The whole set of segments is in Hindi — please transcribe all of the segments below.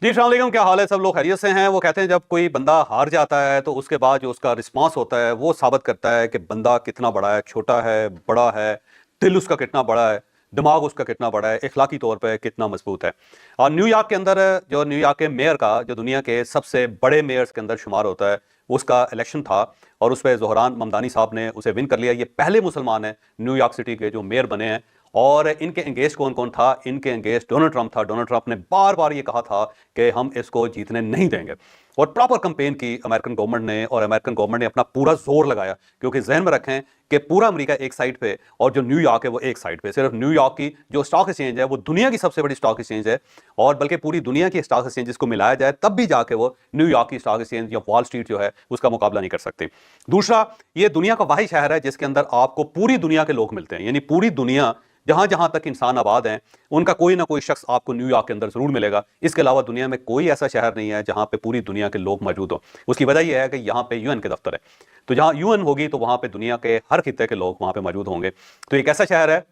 जी अस्सलाम वालेकुम, क्या हाल है? सब लोग खैरियत से हैं। वो कहते हैं जब कोई बंदा हार जाता है तो उसके बाद जो उसका रिस्पांस होता है वो साबित करता है कि बंदा कितना बड़ा है, छोटा है, बड़ा है, दिल उसका कितना बड़ा है, दिमाग उसका कितना बड़ा है, इखलाकी तौर पे कितना मजबूत है। और न्यूयॉर्क के अंदर जो न्यूयॉर्क के मेयर का जो दुनिया के सबसे बड़े मेयर्स के अंदर शुमार होता है, उसका इलेक्शन था और उस पर ज़ोहरान ममदानी साहब ने उसे विन कर लिया। ये पहले मुसलमान हैं न्यूयॉर्क सिटी के जो मेयर बने हैं। और इनके एंगेज कौन कौन था? इनके एंगेज डोनाल्ड ट्रंप था। डोनाल्ड ट्रंप ने बार बार ये कहा था कि हम इसको जीतने नहीं देंगे, और प्रॉपर कंपेन की अमेरिकन गवर्नमेंट ने, और अमेरिकन गवर्नमेंट ने अपना पूरा जोर लगाया। क्योंकि जहन में रखें कि पूरा अमेरिका एक साइड पे और जो न्यूयॉर्क है वो एक साइड पे। सिर्फ न्यूयॉर्क की जो स्टॉक एक्सचेंज है वो दुनिया की सबसे बड़ी स्टॉक एक्सचेंज है, और बल्कि पूरी दुनिया की स्टॉक एक्सचेंज को मिलाया जाए तब भी जाके वो न्यूयॉर्क की स्टॉक एक्सचेंज या वॉल स्ट्रीट जो है उसका मुकाबला नहीं कर सकती। दूसरा, ये दुनिया का वाहिद शहर है जिसके अंदर आपको पूरी दुनिया के लोग मिलते हैं। यानी पूरी दुनिया जहां जहां तक इंसान आबाद हैं उनका कोई ना कोई शख्स आपको न्यूयॉर्क के अंदर जरूर मिलेगा। इसके अलावा दुनिया में कोई ऐसा शहर नहीं है जहां पे पूरी दुनिया के लोग मौजूद हो। उसकी वजह यह है कि यहाँ पे यूएन के दफ्तर है, तो जहां यूएन होगी तो वहां पे दुनिया के हर खित्ते के लोग वहां पे मौजूद होंगे। तो एक ऐसा शहर है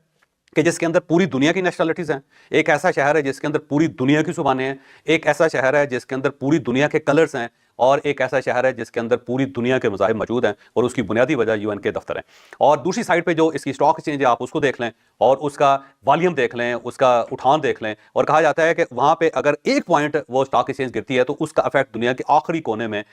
कि जिसके अंदर पूरी दुनिया की नेशनलिटीज हैं। एक ऐसा शहर है जिसके अंदर पूरी दुनिया की जुबानें हैं। एक ऐसा शहर है जिसके अंदर पूरी दुनिया के कलर्स हैं। और एक ऐसा शहर है जिसके अंदर पूरी दुनिया के मज़ाहिब मौजूद हैं, और उसकी बुनियादी वजह यूएन के दफ्तर हैं। और दूसरी साइड पे जो इसकी स्टॉक एक्सचेंज है आप उसको देख लें और उसका वॉल्यूम देख लें, उसका उठान देख लें, और कहा जाता है कि वहां पे अगर एक पॉइंट वो स्टॉक एक्सचेंज गिरती है तो उसका इफेक्ट दुनिया के आखिरी कोने में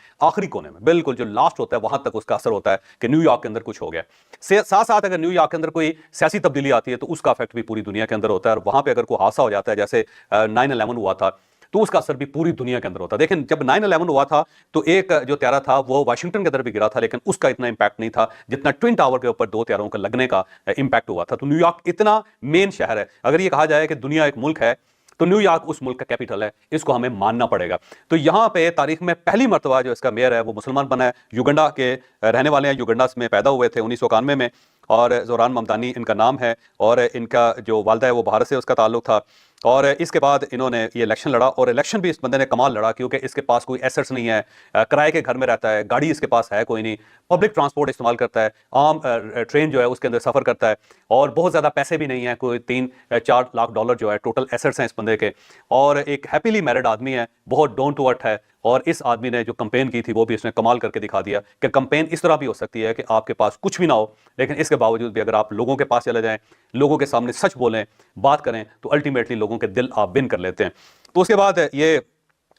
बिल्कुल जो लास्ट होता है वहां तक उसका असर होता है कि न्यूयॉर्क के अंदर कुछ हो गया। साथ साथ अगर न्यूयॉर्क के अंदर कोई सियासी तब्दीली आती है तो उसका इफेक्ट भी पूरी दुनिया के अंदर होता है। और वहां पे अगर कोई हादसा हो जाता है, जैसे 9/11 हुआ था, तो उसका असर भी पूरी दुनिया के अंदर होता है। लेकिन जब 9/11 हुआ था तो एक जो त्यारा था वो वाशिंगटन के अंदर भी गिरा था, लेकिन उसका इतना इंपैक्ट नहीं था जितना ट्विन टावर के ऊपर दो त्यारों का लगने का इंपैक्ट हुआ था। तो न्यूयॉर्क इतना मेन शहर है। अगर ये कहा जाए कि दुनिया एक मुल्क है तो न्यूयॉर्क उस मुल्क का कैपिटल है, इसको हमें मानना पड़ेगा। तो यहाँ पे तारीख में पहली मरतबा जो इसका मेयर है वो मुसलमान बना है। युगंडा के रहने वाले हैं, युगंडा में पैदा हुए थे 1991 में, और ज़ोहरान ममदानी इनका नाम है। और इनका जो वालदा है वो भारत से उसका ताल्लुक था। और इसके बाद इन्होंने ये इलेक्शन लड़ा, और इलेक्शन भी इस बंदे ने कमाल लड़ा क्योंकि इसके पास कोई एसेट्स नहीं है, किराए के घर में रहता है, गाड़ी इसके पास है कोई नहीं, पब्लिक ट्रांसपोर्ट इस्तेमाल करता है, आम ट्रेन जो है उसके अंदर सफ़र करता है, और बहुत ज़्यादा पैसे भी नहीं है, कोई 3-4 लाख डॉलर जो है टोटल एसेट्स हैं इस बंदे के। और एक हैप्पीली मैरिड आदमी है, बहुत डाउन टू अर्थ है। और इस आदमी ने जो कंपेन की थी वो भी इसने कमाल करके दिखा दिया कि कंपेन इस तरह भी हो सकती है कि आपके पास कुछ भी ना हो, लेकिन इसके बावजूद भी अगर आप लोगों के पास चले जाएं, लोगों के सामने सच बोलें, बात करें, तो अल्टीमेटली लोगों के दिल आप विन कर लेते हैं। तो उसके बाद ये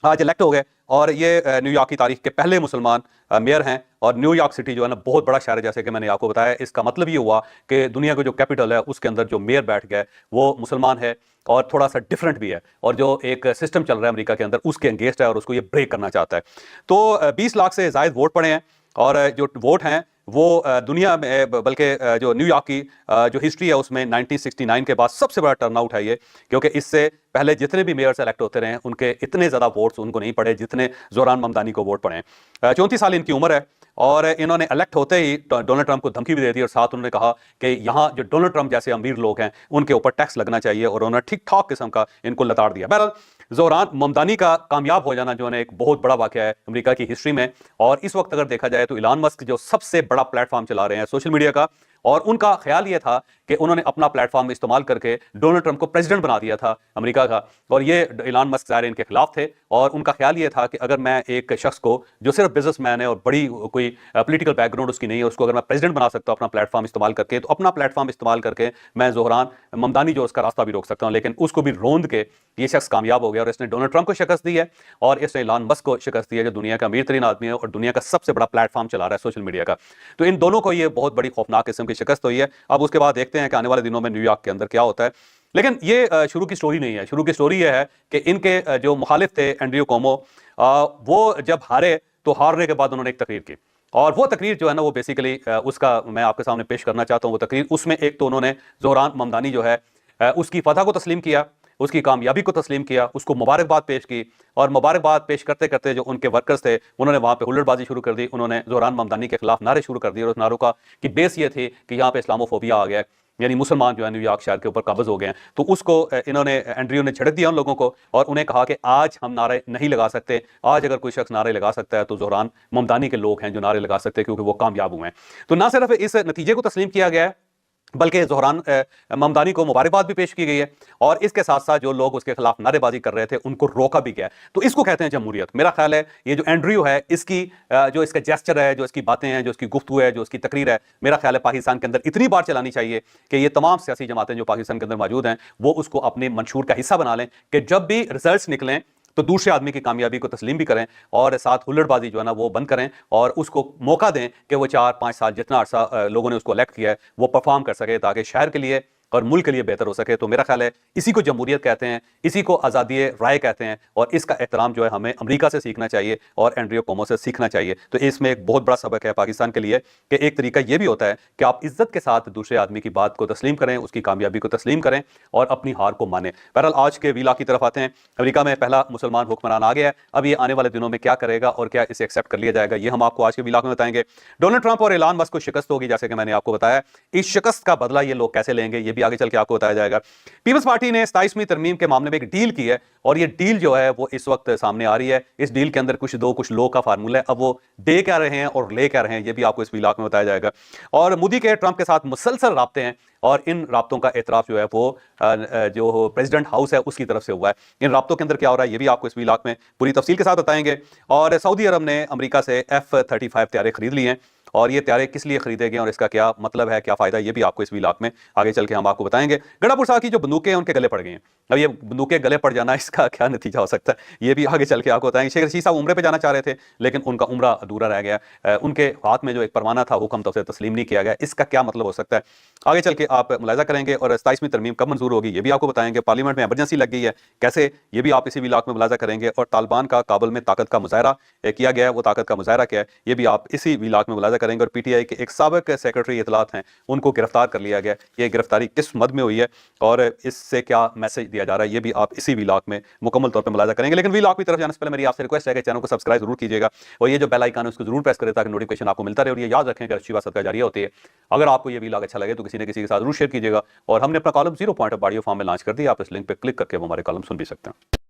आज इलेक्ट हो गए, और ये न्यूयॉर्क की तारीख के पहले मुसलमान मेयर हैं। और न्यूयॉर्क सिटी जो है ना बहुत बड़ा शहर है, जैसे कि मैंने आपको बताया। इसका मतलब ये हुआ कि दुनिया का जो कैपिटल है उसके अंदर जो मेयर बैठ गया है वो मुसलमान है, और थोड़ा सा डिफरेंट भी है, और जो एक सिस्टम चल रहा है अमेरिका के अंदर उसके अगेंस्ट है, और उसको ये ब्रेक करना चाहता है। तो 20 लाख से जायद वोट पड़े हैं, और जो वोट हैं वो दुनिया में, बल्कि जो न्यूयॉर्क की जो हिस्ट्री है उसमें 1969 के बाद सबसे बड़ा टर्नआउट है ये। क्योंकि इससे पहले जितने भी मेयर सेलेक्ट होते रहे उनके इतने ज़्यादा वोट्स उनको नहीं पड़े जितने ज़ोहरान ममदानी को वोट पड़े हैं। 34 साल इनकी उम्र है, और इन्होंने इलेक्ट होते ही डोनाल्ड ट्रंप को धमकी भी दे दी, और साथ उन्होंने कहा कि यहाँ जो डोनाल्ड ट्रंप जैसे अमीर लोग हैं उनके ऊपर टैक्स लगना चाहिए, और उन्होंने ठीक ठाक किस्म का इनको लताड़ दिया। बहरहाल ज़ोहरान ममदानी का कामयाब हो जाना जो है एक बहुत बड़ा वाक़या है अमेरिका की हिस्ट्री में। और इस वक्त अगर देखा जाए तो इलान मस्क जो सबसे बड़ा प्लेटफॉर्म चला रहे हैं सोशल मीडिया का, और उनका ख्याल यह था कि उन्होंने अपना प्लेटफॉर्म इस्तेमाल करके डोनाल्ड ट्रंप को प्रेसिडेंट बना दिया था अमेरिका का। और ये इलान मस्क ज़ाहिर इनके खिलाफ थे, और उनका ख्याल ये था कि अगर मैं एक शख्स को जो सिर्फ बिजनेसमैन है और बड़ी कोई पॉलिटिकल बैकग्राउंड उसकी नहीं है, उसको अगर मैं प्रेसिडेंट बना सकता हूं अपना प्लेटफॉर्म इस्तेमाल करके, तो अपना प्लेटफॉर्म इस्तेमाल करके मैं ज़ोहरान ममदानी जो उसका रास्ता भी रोक सकता हूं। लेकिन उसको भी रोंद के ये शख्स कामयाब हो गया, और इसने डोनाल्ड ट्रंप को शिकस्त दी है, और इसने इलान मस्क को शिकस्त दी है जो दुनिया का अमीर तरीन आदमी है और दुनिया का सबसे बड़ा प्लेटफॉर्म चला रहा है सोशल मीडिया का। तो इन दोनों को ये बहुत बड़ी खौफनाक किस्म की शिकस्त हुई है। अब उसके बाद देखते हैं कि आने वाले दिनों में न्यूयॉर्क के अंदर क्या होता है। लेकिन ये शुरू की स्टोरी नहीं है। शुरू की स्टोरी ये है कि इनके जो मुखालिफ थे एंड्रयू कोमो, वो जब हारे तो हारने के बाद उन्होंने एक तकरीर की, और वो तकरीर जो है ना वो बेसिकली उसका मैं आपके सामने पेश करना चाहता हूँ। वो तकरीर, उसमें एक तो उन्होंने ज़ोहरान ममदानी जो है उसकी फतह को तस्लीम किया, उसकी कामयाबी को तस्लीम किया, उसको मुबारकबाद पेश की, और मुबारकबाद पेश करते करते जो उनके वर्कर्स थे उन्होंने वहां पे हुल्लड़बाजी शुरू कर दी। उन्होंने ज़ोहरान ममदानी के खिलाफ नारे शुरू कर दिए, और उस नारों का की बेस ये थी कि यहाँ पे इस्लामोफोबिया आ गया है, यानी मुसलमान जो है न्यूयॉर्क शहर के ऊपर काबज हो गए हैं। तो उसको इन्होंने एंड्रयू ने झड़क दिया उन लोगों को, और उन्हें कहा कि आज हम नारे नहीं लगा सकते, आज अगर कोई शख्स नारे लगा सकता है तो ज़ोहरान ममदानी के लोग हैं जो नारे लगा सकते हैं, क्योंकि वो कामयाब हुए हैं। तो ना सिर्फ इस नतीजे को तस्लीम किया गया है, बल्कि जोहरान ममदानी को मुबारकबाद भी पेश की गई है, और इसके साथ साथ जो लोग उसके खिलाफ नारेबाजी कर रहे थे उनको रोका भी गया। तो इसको कहते हैं जमहूरियत। मेरा ख्याल है ये जो एंड्रयू है, इसकी जो इसका जेस्चर है, जो इसकी बातें हैं, जो इसकी गुफ्तगू है, जो इसकी तकरीर है, मेरा ख्याल है पाकिस्तान के अंदर इतनी बार चलानी चाहिए कि ये तमाम सियासी जमातें जो पाकिस्तान के अंदर मौजूद हैं वो उसको अपने मंशूर का हिस्सा बना लें कि जब भी रिजल्ट निकलें तो दूसरे आदमी की कामयाबी को तस्लीम भी करें और साथ हुल्लड़बाजी जो है ना वो बंद करें, और उसको मौका दें कि वो 4-5 साल जितना अर्सा लोगों ने उसको इलेक्ट किया है वो परफॉर्म कर सके, ताकि शहर के लिए और मुल्क के लिए बेहतर हो सके। तो मेरा ख्याल है इसी को जमहूरियत कहते हैं, इसी को आज़ादी राय कहते हैं, और इसका एहतराम जो है हमें अमेरिका से सीखना चाहिए और एंड्रयू कुओमो से सीखना चाहिए। तो इसमें एक बहुत बड़ा सबक है पाकिस्तान के लिए कि एक तरीका यह भी होता है कि आप इज्जत के साथ दूसरे आदमी की बात को तस्लीम करें, उसकी कामयाबी को तस्लीम करें और अपनी हार को माने। बहरहाल आज के वीला की तरफ आते हैं। अमेरिका में पहला मुसलमान हुक्मरान आ गया है। अब ये आने वाले दिनों में क्या करेगा और क्या इसे एक्सेप्ट कर लिया जाएगा, ये हम आपको आज के वीला में बताएंगे। डोनाल्ड ट्रंप और एलन मस्क को शिकस्त होगी, जैसे कि मैंने आपको बताया। इस शिकस्त का बदला ये लोग कैसे लेंगे ये भी आगे चल के आपको बताया जाएगा। पीपल्स पार्टी ने 27वीं तरमीम के मामले में एक डील की है, और ये डील जो है वो इस वक्त सामने आ रही है। इस डील के अंदर कुछ लो का फार्मूला है। अब वो दे क्या रहे हैं और ले क्या रहे हैं ये भी आपको इस वीलाक में बताया जाएगा। और मोदी के ट्रंप के साथ मुसलसल राब्ते हैं, और इन राब्तों का एतराफ जो है वो जो प्रेसिडेंट हाउस है उसकी तरफ से हुआ है। इन राब्तों के अंदर क्या हो रहा है ये भी आपको इस वीलाक में पूरी तफसील के साथ बताएंगे। और सऊदी अरब ने अमेरिका से F-35 तैयारे खरीद लिए हैं, और ये तैयारे किस लिए खरीदे गए और इसका क्या मतलब है, क्या फायदा, ये भी आपको इस वीलाक में आगे चल के हम आपको बताएंगे। गणापुर साहब की जो बंदूकें हैं उनके गले पड़ गई हैं। अब ये बंदूकें गले पड़ जाना इसका क्या नतीजा हो सकता है ये भी आगे चल के आपको बताएंगे। शेख रशीद साहब उम्रे पे जाना चाह रहे थे लेकिन उनका उम्रा अधूरा रह गया। उनके हाथ में जो एक परवाना था हुक्म तो उसे तस्लीम नहीं किया गया, इसका क्या मतलब हो सकता है आगे चल के आप मुलाजा करेंगे। और 27वीं तरमीम कब मंजूर होगी ये भी आपको बताएंगे। पार्लियामेंट में एमरजेंसी लग गई है कैसे, ये भी आप इसी विलाक में मुलाजा करेंगे। और तालिबान का काबुल में ताकत का मुजाहरा किया गया है, वो ताकत का मुजाहरा क्या है ये भी आप इसी विलाक में मुलाजा करेंगे। और PTI के एक साबिक सेक्रेटरी इतलात हैं उनको गिरफ्तार कर लिया गया, ये गिरफ्तारी किस मद में हुई है और इससे क्या मैसेज दिया जा रहा है ये भी आप इसी वीलॉग में मुकम्मल तौर पे मुलाजा करेंगे। लेकिन वीलॉग की तरफ जाने से पहले मेरी आपसे रिक्वेस्ट है कि चैनल को सब्सक्राइब जरूर कीजिएगा, और ये जो बेल आइकन है उसको जरूर प्रेस करें ताकि नोटिफिकेशन आपको मिलता रहे। और ये याद रखें कि अच्छी बात सदका जारिया होती है। अगर आपको ये वीलॉग अच्छा लगे तो किसी ने किसी के साथ जरूर शेयर कीजिएगा। और हमने अपना column 0 point of audio form में लॉन्च कर दिया, आप इस लिंक पे क्लिक करके वो हमारे कॉलम सुन भी सकते हैं।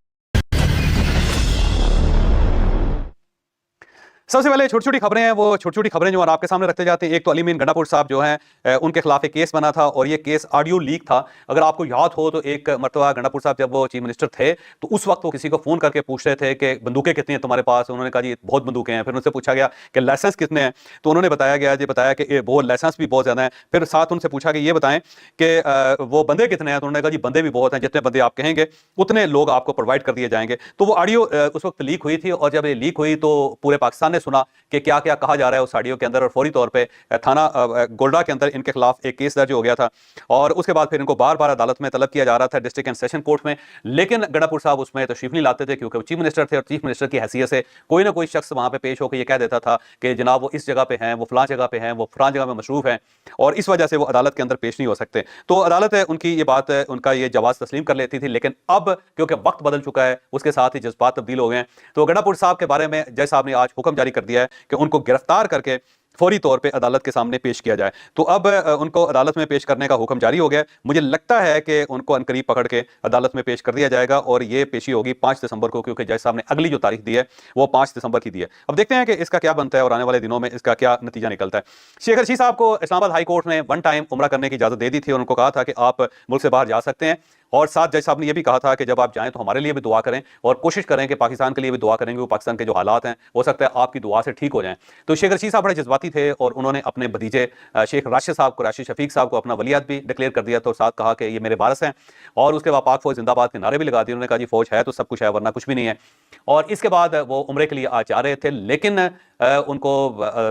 सबसे पहले छोटी छोटी खबरें हैं, वो छोटी छोटी खबरें जो आपके सामने रखते जाते हैं। एक तो अली मीन गंडापुर साहब जो हैं उनके खिलाफ एक केस बना था, और ये केस ऑडियो लीक था। अगर आपको याद हो तो एक मरतबा गंडापुर साहब जब वो चीफ मिनिस्टर थे तो उस वक्त वो किसी को फोन करके पूछ रहे थे कि बंदूकें कितनी हैं तुम्हारे पास। उन्होंने कहा जी बहुत बंदूकें हैं। फिर उनसे पूछा गया कि लाइसेंस कितने हैं, तो उन्होंने बताया कि वो लाइसेंस भी बहुत ज़्यादा है। फिर साथ उनसे पूछा कि ये बताएं कि वो बंदे कितने हैं, तो उन्होंने कहा जी बंदे भी बहुत हैं, जितने बंदे आप कहेंगे उतने लोग आपको प्रोवाइड कर दिए जाएंगे। तो वो ऑडियो उस वक्त लीक हुई थी, और जब ये लीक हुई तो पूरे पाकिस्तान ने सुना कि क्या क्या कहा जा रहा है उस ऑडियो के अंदर। और फौरी तौर पे थाना गोल्डा के अंदर इनके खिलाफ एक केस दर्ज हो गया था, और उसके बाद फिर इनको बार बार अदालत में तलब किया जा रहा था, डिस्ट्रिक्ट एंड सेशन कोर्ट में। लेकिन गंडापुर साहब उसमें तशरीफ नहीं लाते थे क्योंकि वो चीफ मिनिस्टर थे, और चीफ मिनिस्टर की हैसियत से कोई ना कोई शख्स वहां पे पेश होकर ये कह देता था कि जनाब वो इस जगह पे हैं, वो फलां जगह पे हैं, वो फलां जगह में मशरूफ हैं, और इस वजह से वो अदालत के अंदर पेश नहीं हो सकते। तो अदालत है उनकी ये बात उनका ये जवाब तस्लीम कर लेती थी। लेकिन अब क्योंकि वक्त बदल चुका है, उसके साथ ही जज्बात तब्दील हो गए हैं, तो गंडापुर साहब के बारे में जज साहब ने आज हुक्म जारी कर दिया है कि उनको गिरफ्तार करके फौरी तौर पे अदालत के सामने पेश किया जाए। तो अब उनको अदालत में पेश करने का हुक्म जारी हो गया। मुझे लगता है कि उनको अनकरीब पकड़ के अदालत में पेश कर दिया जाएगा, और ये पेशी होगी 5 दिसंबर को, क्योंकि जज साहब ने अगली जो तारीख दी है वो 5 दिसंबर की दी है। अब देखते हैं कि इसका क्या बनता है और आने वाले दिनों में इसका क्या नतीजा निकलता है। शेख रशीद साहब को इस्लामाबाद हाई कोर्ट ने 1 टाइम उम्रा करने की इजाजत दे दी थी, और उनको कहा था कि आप मुल्क से बाहर जा सकते हैं। और साथ जज साहब ने यह भी कहा था कि जब आप जाएं तो हमारे लिए भी दुआ करें, और कोशिश करें कि पाकिस्तान के लिए भी दुआ करेंगे। वो पाकिस्तान के जो हालात हैं हो सकता है आपकी दुआ से ठीक हो जाएं। तो शेख रशीद साहब बड़े जज्बाती थे, और उन्होंने अपने भतीजे शेख राशिद साहब को, राशिद शफीक साहब को अपना वलियत भी डिक्लेयर कर दिया था, और साथ कहा कि ये मेरे वारिस हैं। और उसके बाद पाक फौज जिंदाबाद के नारे भी लगा दिए। उन्होंने कहा जी फौज है तो सब कुछ है, वरना कुछ भी नहीं है। और इसके बाद वो उम्रे के लिए आज जा रहे थे, लेकिन उनको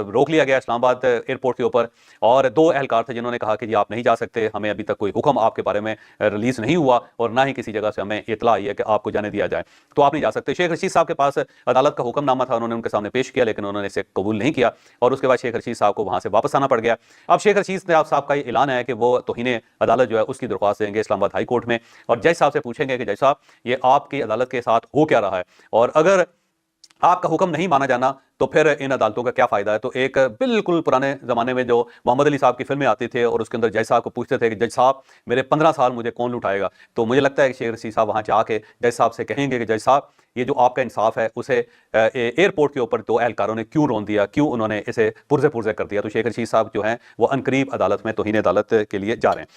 रोक लिया गया इस्लामाबाद एयरपोर्ट के ऊपर। और 2 एहलकार थे जिन्होंने कहा कि जी आप नहीं जा सकते, हमें अभी तक कोई हुक्म आपके बारे में रिलीज नहीं हुआ, और ना ही किसी जगह से हमें इतला आई है कि आपको जाने दिया जाए, तो आप नहीं जा सकते। शेख रशीद साहब के पास अदालत का हुक्मनामा था, उन्होंने उनके सामने पेश किया, लेकिन उन्होंने इसे कबूल नहीं किया, और उसके बाद शेख रशीद साहब को वहां से वापस आना पड़ गया। अब शेख रशीद साहब का ये ऐलान है कि वो तौहीन अदालत जो है उसकी दरख्वास्त देंगे इस्लामाबाद हाई कोर्ट में, और जज साहब से पूछेंगे कि जज साहब ये आपकी अदालत के साथ हो क्या रहा है, और अगर आपका हुक्म नहीं माना जाना, तो फिर इन अदालतों का क्या फायदा है। तो एक बिल्कुल पुराने जमाने में जो मोहम्मद अली साहब की फिल्में आती थी और उसके अंदर जज साहब को पूछते थे कि जज साहब मेरे 15 साल मुझे कौन लुटाएगा, तो मुझे लगता है कि शेख रशीद साहब वहां जाके जज साहब से कहेंगे कि जज साहब ये जो आपका इंसाफ है उसे एयरपोर्ट के ऊपर दो एहलकारों ने क्यों रोन दिया, क्यों उन्होंने इसे पुरजे पुरजे कर दिया। तो शेख रशीद साहब जो हैं वो अनकरीब अदालत में तौहीन अदालत के लिए जा रहे हैं।